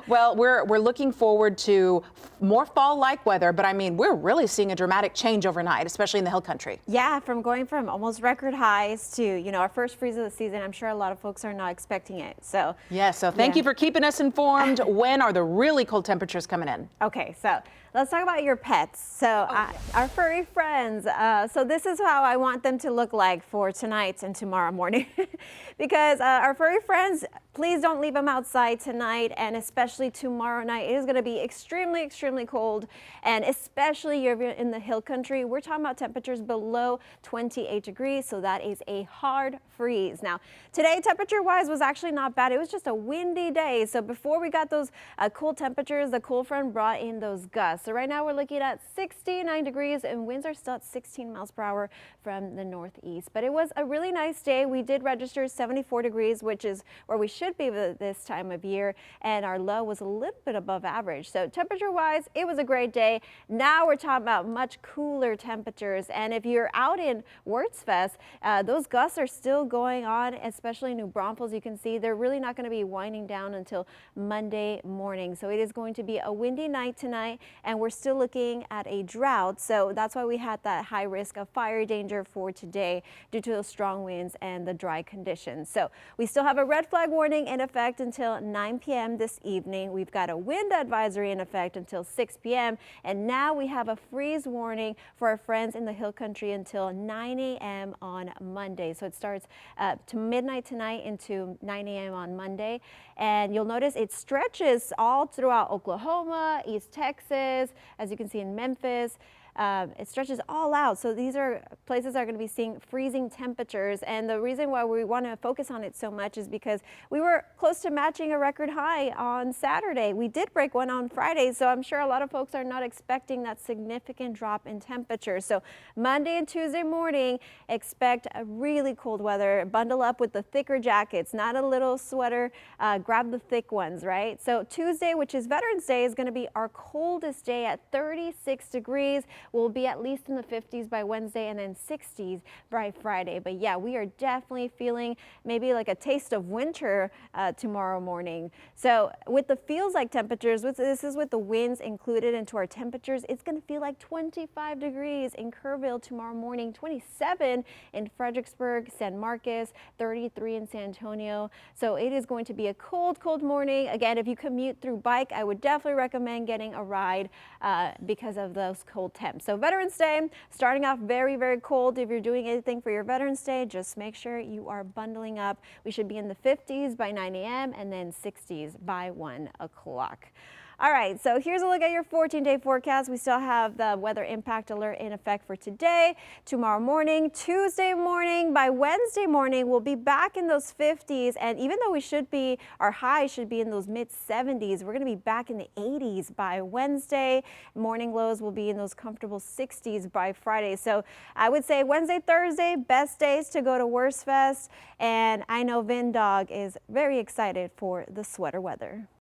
Well, we're looking forward to more fall-like weather, but I mean, we're really seeing a dramatic change overnight, especially in the hill country. Yeah, from going from almost record highs to, our first freeze of the season. I'm sure a lot of folks are not expecting it. So Yeah, so thank you for keeping us informed. When are the really cold temperatures coming in? Okay, so let's talk about your pets. So our furry friends. So this is how I want them to look like for tonight and tomorrow morning. Because our furry friends, please don't leave them outside tonight and especially tomorrow night. It is going to be extremely, extremely cold. And especially if you're in the hill country, we're talking about temperatures below 28 degrees. So that is a hard freeze. Now, today temperature wise was actually not bad. It was just a windy day. So before we got those cool temperatures, the cool front brought in those gusts. So right now we're looking at 69 degrees and winds are still at 16 miles per hour from the northeast. But it was a really nice day. We did register 74 degrees, which is where we should be this time of year. And our low was a little bit above average. So temperature wise, it was a great day. Now we're talking about much cooler temperatures. And if you're out in Wurtzfest, those gusts are still going on, especially in New Braunfels. You can see they're really not going to be winding down until Monday morning. So it is going to be a windy night tonight. And we're still looking at a drought. So that's why we had that high risk of fire danger for today due to those strong winds and the dry conditions. So we still have a red flag warning in effect until 9 p.m. this evening. We've got a wind advisory in effect until 6 p.m. And now we have a freeze warning for our friends in the hill country until 9 a.m. on Monday. So it starts to midnight tonight into 9 a.m. on Monday. And you'll notice it stretches all throughout Oklahoma, East Texas, as you can see in Memphis. It stretches all out. So these are places that are going to be seeing freezing temperatures. And the reason why we want to focus on it so much is because we were close to matching a record high on Saturday. We did break one on Friday. So I'm sure a lot of folks are not expecting that significant drop in temperature. So Monday and Tuesday morning, expect a really cold weather. Bundle up with the thicker jackets, not a little sweater. Grab the thick ones, right? So Tuesday, which is Veterans Day, is going to be our coldest day at 36 degrees. We'll be at least in the 50s by Wednesday and then 60s by Friday. But yeah, we are definitely feeling maybe like a taste of winter tomorrow morning. So with the feels like temperatures, this is with the winds included into our temperatures, it's going to feel like 25 degrees in Kerrville tomorrow morning, 27 in Fredericksburg, San Marcos, 33 in San Antonio. So it is going to be a cold, cold morning. Again, if you commute through bike, I would definitely recommend getting a ride because of those cold temps. So Veterans Day, starting off very, very cold. If you're doing anything for your Veterans Day, just make sure you are bundling up. We should be in the 50s by 9 a.m. and then 60s by 1 o'clock. All right, so here's a look at your 14-day forecast. We still have the weather impact alert in effect for today, tomorrow morning, Tuesday morning. By Wednesday morning, we'll be back in those 50s. And even though our high should be in those mid 70s, we're going to be back in the 80s by Wednesday. Morning lows will be in those comfortable 60s by Friday. So I would say Wednesday, Thursday, best days to go to Wurtzfest. And I know Vin Dog is very excited for the sweater weather.